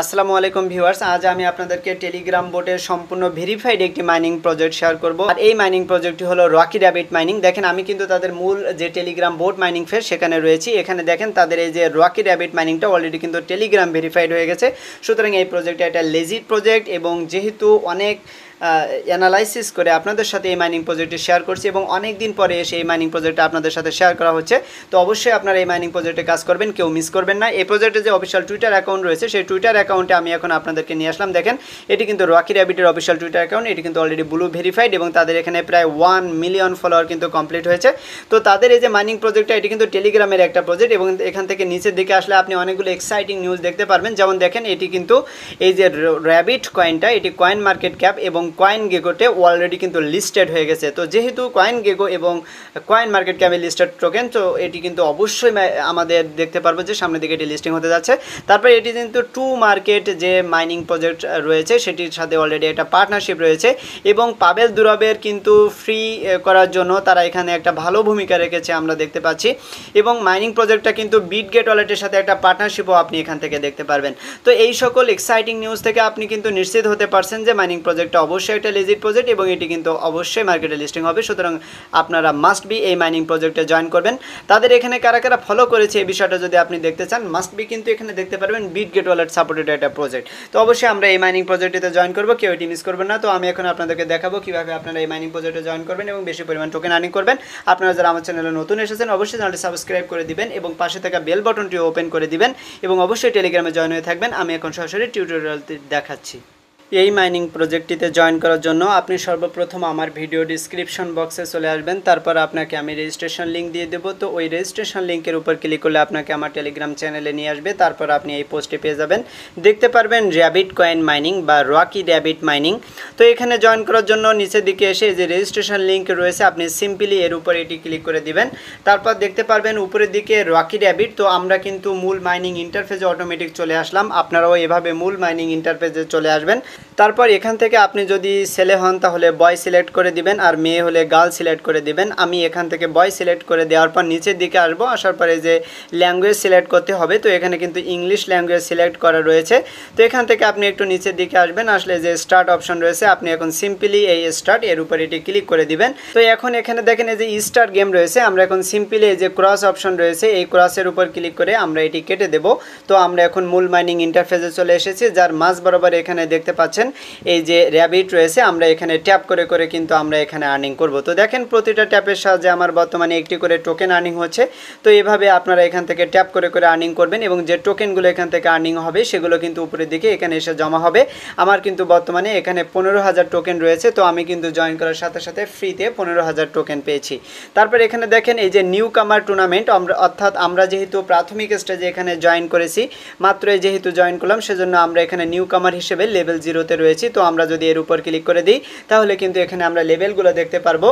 আসসালামু আলাইকুম ভিউয়ার্স, আজ আমি আপনাদেরকে টেলিগ্রাম বোটের সম্পূর্ণ ভেরিফাইড একটি মাইনিং প্রজেক্ট শেয়ার করব। আর এই মাইনিং প্রজেক্টটি হলো রকি র্যাবিট মাইনিং। দেখেন আমি কিন্তু তাদের মূল যে টেলিগ্রাম বোট মাইনিং ফেস সেখানে রয়েছি। এখানে দেখেন তাদের এই যে রকি র্যাবিট মাইনিংটা অলরেডি কিন্তু টেলিগ্রাম ভেরিফাইড হয়ে গেছে। সুতরাং এই প্রজেক্টটা একটা লেজিট প্রজেক্ট এবং যেহেতু অনেক অ্যানালাইসিস করে আপনাদের সাথে এই মাইনিং প্রজেক্টটি শেয়ার করছি এবং অনেক দিন পরে এসে এই মাইনিং প্রজেক্টটা আপনাদের সাথে শেয়ার করা হচ্ছে, তো অবশ্যই আপনারা এই মাইনিং প্রজেক্টে কাজ করবেন, কেউ মিস করবেন না। এই প্রজেক্টের যে অফিসিয়াল টুইটার অ্যাকাউন্ট রয়েছে সেই টুইটার অ্যাকাউন্টে আমি এখন আপনাদেরকে নিয়ে আসলাম। দেখেন এটি কিন্তু রকি র্যাবিটের অফিসিয়াল টুইটার অ্যাকাউন্ট, এটি কিন্তু অলরেডি ব্লু ভেরিফাইড এবং তাদের এখানে প্রায় 1 মিলিয়ন ফলোয়ার কিন্তু কমপ্লিট হয়েছে। তো তাদের এই যে মাইনিং প্রজেক্টটা এটি কিন্তু টেলিগ্রামের একটা প্রজেক্ট এবং এখান থেকে নিচের দিকে আসলে আপনি অনেকগুলো এক্সাইটিং নিউজ দেখতে পারবেন। যেমন দেখেন এটি কিন্তু এই যে র্যাবিট কয়েনটা, এটি কয়েন মার্কেট ক্যাপ এবং কয়েন গেগোতে অলরেডি কিন্তু লিস্টেড হয়ে গেছে। তো যেহেতু কয়েন গেগো এবং কয়েন মার্কেট ক্যাপে লিস্টেড টোকেন, তো এটি কিন্তু অবশ্যই আমাদের দেখতে পারবো যে সামনের দিকে এটি লিস্টিং হতে যাচ্ছে। তারপরে এটি কিন্তু টু মার্কেট যে মাইনিং প্রজেক্ট রয়েছে সেটির সাথে অলরেডি একটা পার্টনারশিপ রয়েছে এবং পাবেল দুরবের কিন্তু ফ্রি করার জন্য তারা এখানে একটা ভালো ভূমিকা রেখেছে আমরা দেখতে পাচ্ছি। এবং মাইনিং প্রজেক্টটা কিন্তু বিটগেট ওয়ালেটের সাথে একটা পার্টনারশিপও আপনি এখান থেকে দেখতে পারবেন। তো এই সকল এক্সাইটিং নিউজ থেকে আপনি কিন্তু নিশ্চিত হতে পারছেন যে মাইনিং প্রজেক্টটা অবশ্যই একটা লেজিট প্রজেক্ট এবং এটি কিন্তু অবশ্যই মার্কেটে লিস্টিং হবে। সুতরাং আপনারা মাস্ট বি এই মাইনিং প্রজেক্টে জয়েন করবেন। তাদের এখানে কারা কারা ফলো করেছে এই বিষয়টা যদি আপনি দেখতে চান, মাস্ট বি কিন্তু এখানে দেখতে পারবেন বিটগেট ওয়ালেট সাপোর্টেড একটা প্রজেক্ট। তো অবশ্যই আমরা এই মাইনিং প্রজেক্টটিতে জয়েন করবো, কেউ এটি মিস করবেন না। তো আমি এখন আপনাদেরকে দেখাবো কিভাবে আপনারা এই মাইনিং প্রজেক্টে জয়েন করবেন এবং বেশি পরিমাণ টোকেন আর্নিং করবেন। আপনারা যারা আমার চ্যানেলে নতুন এসেছেন অবশ্যই চ্যানেলটি সাবস্ক্রাইব করে দিবেন এবং পাশে থাকা বেল বাটনটি ওপেন করে দিবেন এবং অবশ্যই টেলিগ্রামে জয়েন হয়ে থাকবেন। আমি এখন সরাসরি টিউটোরিয়ালটি দেখাচ্ছি। এই মাইনিং প্রজেক্টটিতে জয়েন করার জন্য আপনি সর্বপ্রথম আমার ভিডিও ডিসক্রিপশন বক্সে চলে আসবেন। তারপর আপনাকে আমি রেজিস্ট্রেশন লিঙ্ক দিয়ে দেবো। তো ওই রেজিস্ট্রেশন লিঙ্কের উপর ক্লিক করলে আপনাকে আমার টেলিগ্রাম চ্যানেলে নিয়ে আসবে। তারপর আপনি এই পোস্টে পেয়ে যাবেন, দেখতে পারবেন র্যাবিট কয়েন মাইনিং বা রকি র্যাবিট মাইনিং। তো এখানে জয়েন করার জন্য নিচের দিকে এসে যে রেজিস্ট্রেশন লিঙ্ক রয়েছে আপনি সিম্পলি এর উপর এটি ক্লিক করে দিবেন। তারপর দেখতে পারবেন উপরের দিকে রকি র্যাবিট। তো আমরা কিন্তু মূল মাইনিং ইন্টারফেসে অটোমেটিক চলে আসলাম, আপনারাও এভাবে মূল মাইনিং ইন্টারফেসে চলে আসবেন। তারপর এখান থেকে আপনি যদি ছেলে হন তাহলে বয় সিলেক্ট করে দিবেন আর মেয়ে হলে গার্ল সিলেক্ট করে দিবেন। আমি এখান থেকে বয় সিলেক্ট করে দেওয়ার পর নিচের দিকে আসবো, আসার পরে যে ল্যাঙ্গুয়েজ সিলেক্ট করতে হবে, তো এখানে কিন্তু ইংলিশ ল্যাঙ্গুয়েজ সিলেক্ট করা রয়েছে। তো এখান থেকে আপনি একটু নিচের দিকে আসবেন, আসলে যে স্টার্ট অপশন রয়েছে আপনি এখন সিম্পলি এই স্টার্ট এর উপর এটি ক্লিক করে দিবেন। তো এখন এখানে দেখেন এই যে স্টার্ট গেম রয়েছে, আমরা এখন সিম্পলি এই যে ক্রস অপশন রয়েছে এই ক্রসের উপর ক্লিক করে আমরা এটি কেটে দেব। তো আমরা এখন মূল মাইনিং ইন্টারফেসে চলে এসেছি, যার মাঝ বরাবর এখানে দেখতে পাচ্ছেন এই যে র্যাবিট রয়েছে। আমরা এখানে ট্যাপ করে করে কিন্তু আমরা এখানে আর্নিং করব। তো দেখেন প্রতিটা ট্যাপের সাহায্যে আমার বর্তমানে একটি করে টোকেন আর্নিং হচ্ছে। তো এভাবে আপনারা এখান থেকে ট্যাপ করে করে আর্নিং করবেন এবং যে টোকেনগুলো এখান থেকে আর্নিং হবে সেগুলো কিন্তু উপরের দিকে এখানে এসে জমা হবে। আমার কিন্তু বর্তমানে এখানে 15,000 টোকেন রয়েছে। তো আমি কিন্তু জয়েন করার সাথে সাথে ফ্রিতে 15,000 টোকেন পেয়েছি। তারপর এখানে দেখেন এই যে নিউ কামার টুর্নামেন্ট, অর্থাৎ আমরা যেহেতু প্রাথমিক স্টেজে এখানে জয়েন করেছি, মাত্রই যেহেতু জয়েন করলাম সেজন্য আমরা এখানে নিউ কামার হিসেবে লেভেল 0-তে রয়েছি। তো আমরা যদি এর উপর ক্লিক করে দিই তাহলে কিন্তু এখানে আমরা লেভেলগুলো দেখতে পারবো।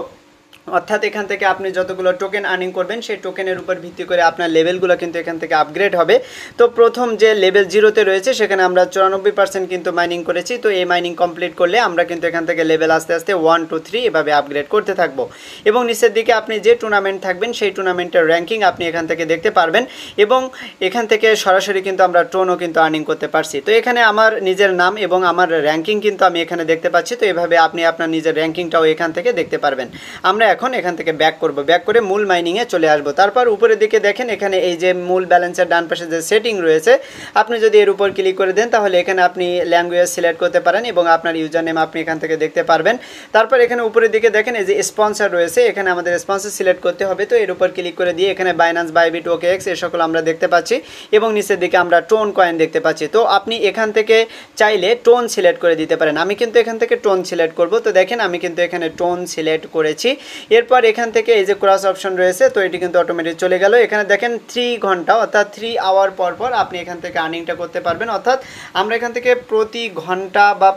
অর্থাৎ এখান থেকে আপনি যতগুলো টোকেন আর্নিং করবেন সেই টোকেনের উপর ভিত্তি করে আপনার লেভেলগুলো কিন্তু এখান থেকে আপগ্রেড হবে। তো প্রথম যে লেভেল 0-তে রয়েছে সেখানে আমরা 94% কিন্তু মাইনিং করেছি। তো এই মাইনিং কমপ্লিট করলে আমরা কিন্তু এখান থেকে লেভেল আস্তে আস্তে 1, 2, 3 এভাবে আপগ্রেড করতে থাকবো এবং নিচের দিকে আপনি যে টুর্নামেন্ট থাকবেন সেই টুর্নামেন্টের র্যাঙ্কিং আপনি এখান থেকে দেখতে পারবেন এবং এখান থেকে সরাসরি কিন্তু আমরা টোনও কিন্তু আর্নিং করতে পারছি। তো এখানে আমার নিজের নাম এবং আমার র্যাঙ্কিং কিন্তু আমি এখানে দেখতে পাচ্ছি। তো এভাবে আপনি আপনার নিজের র্যাঙ্কিংটাও এখান থেকে দেখতে পারবেন। আমরা এখন এখান থেকে ব্যাক করব, ব্যাক করে মূল মাইনিংয়ে চলে আসব। তারপর উপরের দিকে দেখেন এখানে এই যে মূল ব্যালেন্সের ডান পাশে যে সেটিং রয়েছে আপনি যদি এর উপর ক্লিক করে দেন তাহলে এখানে আপনি ল্যাঙ্গুয়েজ সিলেক্ট করতে পারেন এবং আপনার ইউজার নেম আপনি এখান থেকে দেখতে পারবেন। তারপর এখানে উপরের দিকে দেখেন এই যে স্পন্সর রয়েছে, এখানে আমাদের স্পন্সর সিলেক্ট করতে হবে। তো এর উপর ক্লিক করে দিয়ে এখানে বাইন্যান্স, বাইবিট, ওকেএক্স এ সকল আমরা দেখতে পাচ্ছি এবং নিচের দিকে আমরা টোন কয়েন দেখতে পাচ্ছি। তো আপনি এখান থেকে চাইলে টোন সিলেক্ট করে দিতে পারেন। আমি কিন্তু এখান থেকে টোন সিলেক্ট করব। তো দেখেন আমি কিন্তু এখানে টোন সিলেক্ট করেছি। এরপর এখান থেকে এই যে ক্রস অপশন রয়েছে তো এটি কিন্তু অটোমেটিক চলে গেল। এখানে দেখেন 3 ঘন্টা অর্থাৎ 3 আওয়ার পর পর আপনি এখান থেকে আর্নিংটা করতে পারবেন। অর্থাৎ আমরা এখান থেকে প্রতি ঘন্টা বা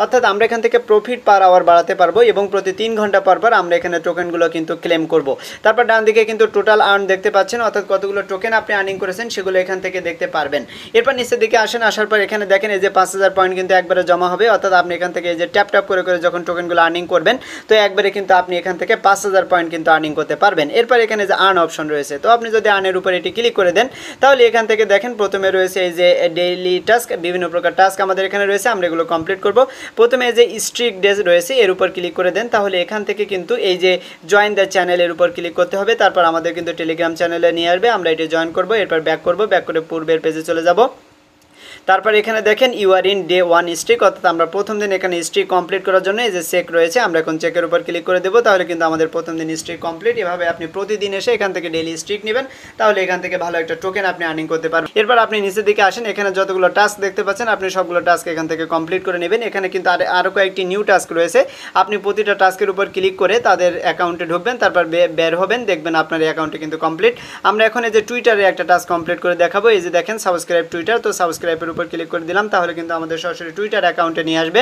অর্থাৎ আমরা এখান থেকে প্রফিট পার আওয়ার বাড়াতে পারবো এবং প্রতি 3 ঘন্টা পর পর আমরা এখানে টোকেনগুলো কিন্তু ক্লেম করব। তারপর ডান দিকে কিন্তু টোটাল আর্ন দেখতে পাচ্ছেন, অর্থাৎ কতগুলো টোকেন আপনি আর্নিং করেছেন সেগুলো এখান থেকে দেখতে পারবেন। এরপর নিচের দিকে আসেন, আসার পর এখানে দেখেন এই যে 5,000 পয়েন্ট কিন্তু একবারে জমা হবে। অর্থাৎ আপনি এখান থেকে এই যে ট্যাপ ট্যাপ করে করে যখন টোকেনগুলো আর্নিং করবেন তো একবারে কিন্তু আপনি এখান থেকে 5000 পয়েন্ট কিন্তু আর্নিং করতে পারবেন। এরপর এখানে যে আর্ন অপশন রয়েছে, তো আপনি যদি আর্নের উপর এটি ক্লিক করে দেন তাহলে এখান থেকে দেখেন প্রথমে রয়েছে এই যে ডেইলি টাস্ক, বিভিন্ন প্রকার টাস্ক আমাদের এখানে রয়েছে, আমরা এগুলো কমপ্লিট করব। প্রথমে যে স্ট্রিক ডেজ রয়েছে এর উপর ক্লিক করে দেন, তাহলে এখান থেকে কিন্তু এই যে জয়েন দ্য চ্যানেলের উপর ক্লিক করতে হবে, তারপর আমাদের কিন্তু টেলিগ্রাম চ্যানেলে নিয়ে আসবে, আমরা এটি জয়েন করব। এরপর ব্যাক করব, ব্যাক করে পূর্বের পেজে চলে যাব। তারপর এখানে দেখেন you are in day 1 streak, অর্থাৎ আমরা প্রথম দিন এখানে স্ট্রিক কমপ্লিট করার জন্য এই যে চেক রয়েছে, আমরা এখন চেকের উপর ক্লিক করে দেবো, তাহলে কিন্তু আমাদের প্রথম দিন স্ট্রিক কমপ্লিট। এভাবে আপনি প্রতিদিন এসে এখান থেকে ডেইলি স্ট্রিক নেবেন, তাহলে এখান থেকে ভালো একটা টোকেন আপনি আর্নিং করতে পারবেন। এরপর আপনি নিচের দিকে আসেন, এখানে যতগুলো টাস্ক দেখতে পাচ্ছেন আপনি সবগুলো টাস্ক এখান থেকে কমপ্লিট করে নেবেন। এখানে কিন্তু আরও কয়েকটি নিউ টাস্ক রয়েছে, আপনি প্রতিটা টাস্কের উপর ক্লিক করে তাদের অ্যাকাউন্টে ঢুকবেন, তারপর বের হবেন, দেখবেন আপনার এই অ্যাকাউন্টে কিন্তু কমপ্লিট। আমরা এখন এই যে টুইটারে একটা টাস্ক কমপ্লিট করে দেখাবো, এই যে দেখেন সাবস্ক্রাইব টুইটার, তো সাবস্ক্রাইবের উপর ক্লিক করে দিলাম, তাহলে কিন্তু আমাদের সরাসরি টুইটার অ্যাকাউন্টে নিয়ে আসবে।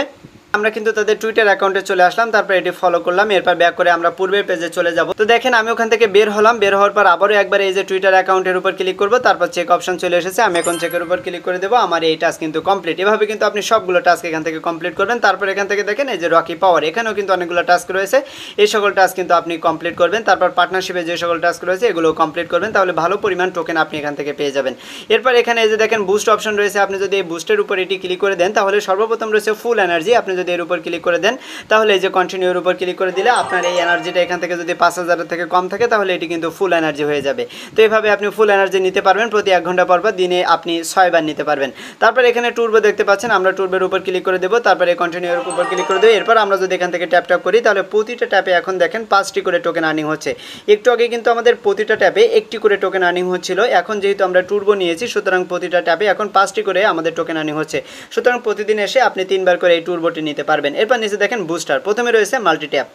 আমরা কিন্তু তাদের টুইটার অ্যাকাউন্টে চলে আসলাম, তারপর এটি ফলো করলাম, এরপর ব্যাক করে আমরা পূর্বের পেজে চলে যাব। তো দেখেন আমি ওখান থেকে বের হলাম, বের হওয়ার পর আবারও একবার এই যে টুইটার অ্যাকাউন্টের উপর ক্লিক করব, তারপর চেক অপশন চলে এসেছে, আমি এখন চেকের উপর ক্লিক করে দেবো, আমার এই টাস্ক কিন্তু কমপ্লিট। এভাবে কিন্তু আপনি সবগুলো টাস্ক এখান থেকে কমপ্লিট করবেন। তারপর এখান থেকে দেখেন এই যে রকি পাওয়ার, এখানেও কিন্তু অনেকগুলো টাস্ক রয়েছে, এই সকল টাস্ক কিন্তু আপনি কমপ্লিট করবেন। তারপর পার্টনারশিপে যে সকল টাস্ক রয়েছে এগুলো কমপ্লিট করবেন, তাহলে ভালো পরিমাণ টোকেন আপনি এখান থেকে পেয়ে যাবেন। এরপর এখানে এই যে দেখেন বুস্ট অপশন রয়েছে, আপনি যদি এই বুস্টের উপর এটি ক্লিক করে দেন তাহলে সর্বপ্রথম রয়েছে ফুল এনার্জি, আপনি যদি এর উপর ক্লিক করে দেন তাহলে এই যে কন্টিনিউর উপর ক্লিক করে দিলে আপনার এই এনার্জিটা এখান থেকে যদি 5000 থেকে কম থাকে তাহলে এটি কিন্তু ফুল এনার্জি হয়ে যাবে। তো এইভাবে আপনি ফুল এনার্জি নিতে পারবেন, প্রতি 1 ঘন্টা পর দিনে আপনি 6 বার নিতে পারবেন। তারপর এখানে টুরবো দেখতে পাচ্ছেন, আমরা টুরবোর উপর ক্লিক করে দেবো, তারপরে কন্টিনিউর উপর ক্লিক করে দেবো। এরপর আমরা যদি এখান থেকে ট্যাপ করি তাহলে প্রতিটা ট্যাপে এখন দেখেন 5টি করে টোকেন আর্নিং হচ্ছে। একটু আগে কিন্তু আমাদের প্রতিটা ট্যাপে 1টি করে টোকেন আর্নিং হচ্ছিল, এখন যেহেতু আমরা টুরবো নিয়েছি সুতরাং প্রতিটা ট্যাপে এখন 5টি করে আমাদের টোকেন আর্নিং হচ্ছে। সুতরাং প্রতিদিন এসে আপনি 3 বার করে এই টুরবোটি নিতে পারবেন। এরপর নিচে দেখেন বুস্টার, প্রথমে রয়েছে মাল্টি ট্যাপ,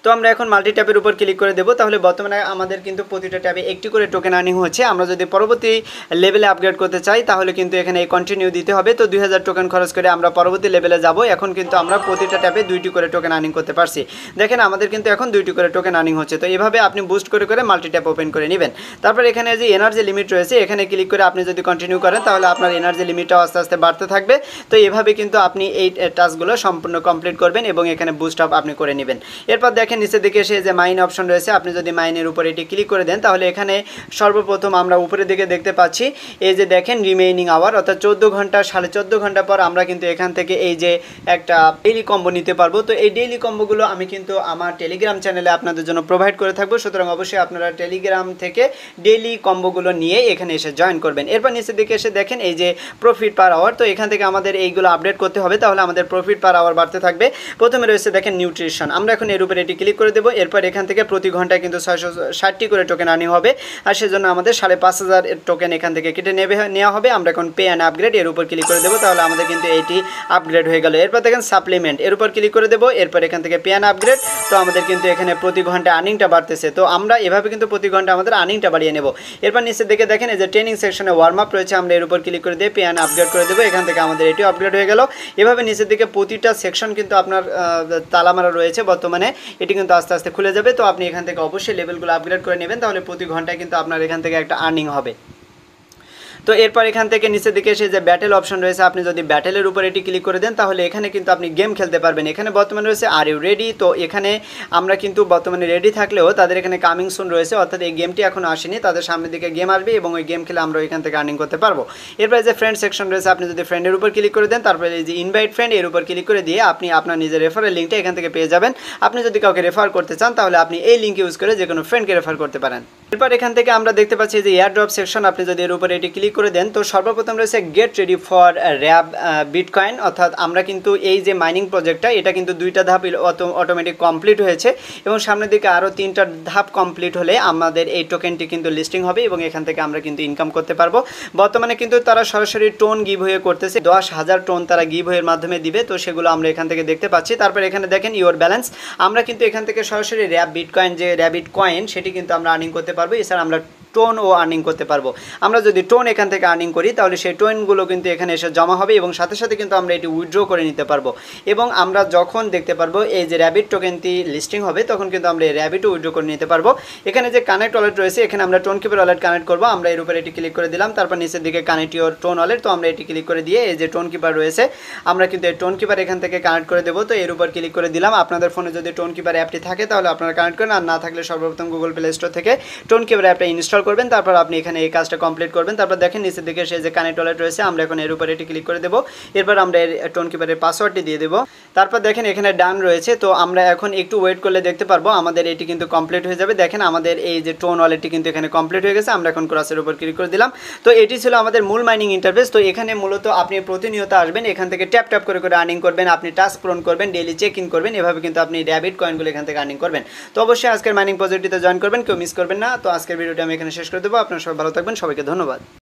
তো আমরা এখন মাল্টি ট্যাপের উপর ক্লিক করে দেবো, তাহলে বর্তমানে আমাদের কিন্তু প্রতিটা ট্যাবে 1টি করে টোকেন আর্নিং হচ্ছে। আমরা যদি পরবর্তী লেভেলে আপগ্রেড করতে চাই তাহলে কিন্তু এখানে এই কন্টিনিউ দিতে হবে, তো 2000 টোকেন খরচ করে আমরা পরবর্তী লেভেলে যাব। এখন কিন্তু আমরা প্রতিটা ট্যাবে 2টি করে টোকেন আর্নিং করতে পারছি, দেখেন আমাদের কিন্তু এখন 2টি করে টোকেন আর্নিং হচ্ছে। তো এভাবে আপনি বুস্ট করে করে মাল্টি ট্যাপ ওপেন করে নেবেন। তারপর এখানে যে এনার্জি লিমিট রয়েছে এখানে ক্লিক করে আপনি যদি কন্টিনিউ করেন তাহলে আপনার এনার্জি লিমিটটাও আস্তে আস্তে বাড়তে থাকবে। তো এভাবে কিন্তু আপনি এই টাস্কগুলো সম্পূর্ণ কমপ্লিট করবেন এবং এখানে বুস্ট আপ আপনি করে নেবেন। এরপর দেখেন নিচের দিকে এসে যে মাইন অপশন রয়েছে, আপনি যদি মাইনের উপর এটি ক্লিক করে দেন তাহলে এখানে সর্বপ্রথম আমরা উপরের দিকে দেখতে পাচ্ছি এই যে দেখেন রিমেইনিং আওয়ার, অর্থাৎ 14 ঘন্টা 14.5 ঘন্টা পর আমরা কিন্তু এখান থেকে এই যে একটা ডেইলি কম্বো নিতে পারবো। তো এই ডেইলি কম্বোগুলো আমি কিন্তু আমার টেলিগ্রাম চ্যানেলে আপনাদের জন্য প্রোভাইড করে থাকবো, সুতরাং অবশ্যই আপনারা টেলিগ্রাম থেকে ডেইলি কম্বোগুলো নিয়ে এখানে এসে জয়েন করবেন। এরপর নিচের দিকে এসে দেখেন এই যে প্রফিট পার আওয়ার, তো এখান থেকে আমাদের এইগুলো আপডেট করতে হবে, তাহলে আমাদের প্রফিট পার আওয়ার বাড়তে থাকবে। প্রথমে রয়েছে দেখেন নিউট্রিশন, আমরা এখন এর উপরে এটি ক্লিক করে দেবো। এরপর এখান থেকে প্রতি ঘন্টায় কিন্তু 660টি করে টোকেন আর্নিং হবে, আর সেজন্য আমাদের 5500 টোকেন এখান থেকে কেটে নেওয়া হবে। আমরা এখন পে অ্যান্ড আপগ্রেড এর উপর ক্লিক করে দেবো, তাহলে আমাদের কিন্তু এইটি আপগ্রেড হয়ে গেল। এরপর দেখেন সাপ্লিমেন্ট, এর উপর ক্লিক করে দেবো। এরপর এখান থেকে পে অ্যান্ড আপগ্রেড, তো আমাদের কিন্তু এখানে প্রতি ঘন্টায় আর্নিংটা বাড়তেছে। তো আমরা এভাবে কিন্তু প্রতি ঘন্টা আমাদের আর্নিংটা বাড়িয়ে নেব। এরপর নিচের দিকে দেখেন এই যে ট্রেনিং সেকশনে ওয়ার্ম আপ রয়েছে, আমরা এর উপর ক্লিক করে দিয়ে পে অ্যান্ড আপগ্রেড করে দেবো। এখান থেকে আমাদের এটিও আপগ্রেড হয়ে গেল। এভাবে নিচের দিকে প্রতিটা সেকশন কিন্তু আপনার তালা মারা রয়েছে বর্তমানে, এটি কিন্তু আস্তে আস্তে খুলে যাবে। তো আপনি এখান থেকে অবশ্যই লেভেলগুলো আপগ্রেড করে নেবেন, তাহলে প্রতি ঘন্টায় কিন্তু আপনার এখান থেকে একটা আর্নিং হবে। তো এরপর এখান থেকে নিচের দিকে এসে যে ব্যাটেল অপশন রয়েছে, আপনি যদি ব্যাটেলের উপর এটি ক্লিক করে দেন তাহলে এখানে কিন্তু আপনি গেম খেলতে পারবেন। এখানে বর্তমানে রয়েছে আর ইউ রেডি, তো এখানে আমরা কিন্তু বর্তমানে রেডি থাকলেও তাদের এখানে কামিং সুন রয়েছে, অর্থাৎ এই গেমটি এখনও আসেনি, তাদের সামনের দিকে গেম আসবে এবং ওই গেম খেলে আমরা এখান থেকে আর্নিং করতে পারবো। এরপর যে ফ্রেন্ড সেকশন রয়েছে, আপনি যদি ফ্রেন্ডের উপর ক্লিক করে দেন তারপরে এই যে ইনভাইট ফ্রেন্ড এর উপর ক্লিক করে দিয়ে আপনি আপনার নিজের রেফারেল লিঙ্কটা এখান থেকে পেয়ে যাবেন। আপনি যদি কাউকে রেফার করতে চান তাহলে আপনি এই লিঙ্ক ইউজ করে যে কোনো ফ্রেন্ডকে রেফার করতে পারেন। এরপর এখান থেকে আমরা দেখতে পাচ্ছি যে এয়ার ড্রপ সেকশন, আপনি যদি এর উপরে এটি ক্লিক করে দেন তো সর্বপ্রথম রয়েছে get ready for RAB bitcoin, অর্থাৎ আমরা কিন্তু এই যে মাইনিং প্রজেক্টটা এটা কিন্তু 2টা ধাপ অটোমেটিক কমপ্লিট হয়েছে এবং সামনের দিকে আরও 3টা ধাপ কমপ্লিট হলে আমাদের এই টোকেনটি কিন্তু লিস্টিং হবে এবং এখান থেকে আমরা কিন্তু ইনকাম করতে পারবো। বর্তমানে কিন্তু তারা সরাসরি টোন গিভ হয়ে করতেছে, 10,000 টোন তারা গিভ হয়ের মাধ্যমে দিবে, তো সেগুলো আমরা এখান থেকে দেখতে পাচ্ছি। তারপর এখানে দেখেন ইওর ব্যালেন্স, আমরা কিন্তু এখান থেকে সরাসরি র্যাব বিটকয়েন যে র্যাবিট কয়েন সেটি কিন্তু আমরা আর্নিং করতে পারবো। এছাড়া আমরা টোন ও আর্নিং করতে পারবো। আমরা যদি টোন এখান থেকে আর্নিং করি তাহলে সেই টোনগুলো কিন্তু এখানে এসে জমা হবে এবং সাথে সাথে কিন্তু আমরা এটি উইথড্র করে নিতে পারবো। এবং আমরা যখন দেখতে পারবো এই যে র্যাবিট টোকেনটি লিস্টিং হবে তখন কিন্তু আমরা এই র্যাবিটও উইথড্র করে নিতে পারবো। এখানে যে কানেক্ট ওয়ালেট রয়েছে এখানে আমরা টোন কিপার ওয়ালেট কানেক্ট করবো। আমরা এর উপরে এটি ক্লিক করে দিলাম, তারপর নিচের দিকে কানেক্ট ইওর টোন ওয়ালেট, তো আমরা এটি ক্লিক করে দিয়ে এই যে টোন কিপার রয়েছে আমরা কিন্তু এই টোন কিপার এখান থেকে কানেক্ট করে দেবো। তো এর উপর ক্লিক করে দিলাম। আপনাদের ফোনে যদি টোন কিপার অ্যাপটি থাকে তাহলে আপনারা কানেক্ট করেন, আর না থাকলে সর্বপ্রথম গুগল প্লে স্টোর থেকে টোন কিপার অ্যাপটা ইনস্টল করবেন, তারপর আপনি এখানে এই কাজটা কমপ্লিট করবেন। তারপর দেখেন নিচের দিকে সেই যে কানেক্ট ওয়ালেট রয়েছে আমরা এখন এর উপর এটি ক্লিক করে দেবো। এরপর আমরা এর টোন কিপারের পাসওয়ার্ডটি দিয়ে দেবো। তারপর দেখেন এখানে ডান রয়েছে, তো আমরা এখন একটু ওয়েট করলে দেখতে পারবো আমাদের এটি কিন্তু কমপ্লিট হয়ে যাবে। দেখেন আমাদের এই যে টোন ওয়ালেটটি কিন্তু এখানে কমপ্লিট হয়ে গেছে। আমরা এখন ক্রসের উপর ক্লিক করে দিলাম। তো এটি ছিল আমাদের মূল মাইনিং ইন্টারফেস। তো এখানে মূলত আপনি প্রতিনিয়ত আসবেন, এখান থেকে ট্যাপ ট্যাপ করে আর্নিং করবেন, আপনি টাস্ক পূরণ করবেন, ডেইলি চেক ইন করবেন, এভাবে কিন্তু আপনি র্যাবিট কয়েনগুলো এখান থেকে আর্নিং করবেন। তো অবশ্যই আজকের মাইনিং প্রজেক্টটিতে জয়েন করবেন, কেউ মিস করবেন না। তো আজকের ভিডিওটি আমি এখানে শেষ করে দেবো। আপনারা সবাই ভালো থাকবেন, সবাইকে ধন্যবাদ।